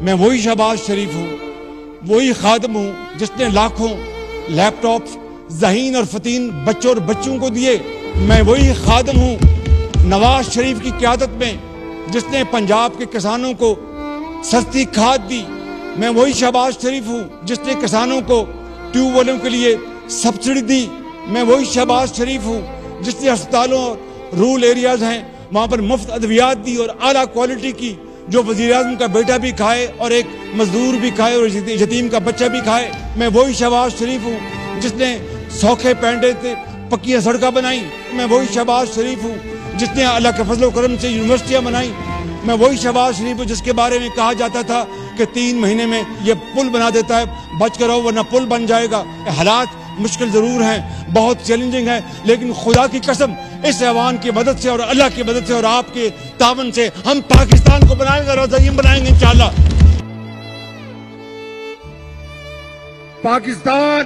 میں وہی شہباز شریف ہوں، وہی خادم ہوں جس نے لاکھوں لیپ ٹاپس ذہین اور فتین بچوں اور بچوں کو دیے۔ میں وہی خادم ہوں نواز شریف کی قیادت میں جس نے پنجاب کے کسانوں کو سستی کھاد دی۔ میں وہی شہباز شریف ہوں جس نے کسانوں کو ٹیوب ویلوں کے لیے سبسڈی دی۔ میں وہی شہباز شریف ہوں جس نے ہسپتالوں اور رورل ایریاز ہیں وہاں پر مفت ادویات دی اور اعلیٰ کوالٹی کی، جو وزیر اعظم کا بیٹا بھی کھائے اور ایک مزدور بھی کھائے اور یتیم کا بچہ بھی کھائے۔ میں وہی شہباز شریف ہوں جس نے سوکھے پینڈے سے پکیاں سڑکیں بنائیں۔ میں وہی شہباز شریف ہوں جس نے اللہ کے فضل و کرم سے یونیورسٹیاں بنائیں۔ میں وہی شہباز شریف ہوں جس کے بارے میں کہا جاتا تھا کہ 3 مہینے میں یہ پل بنا دیتا ہے، بچ کر رہو ورنہ پل بن جائے گا۔ حالات مشکل ضرور ہیں، بہت چیلنجنگ ہے، لیکن خدا کی قسم اس ایوان کی مدد سے اور اللہ کی مدد سے اور آپ کے تعاون سے ہم پاکستان کو بنائیں گے اور عظیم بنائیں گے انشاءاللہ۔ پاکستان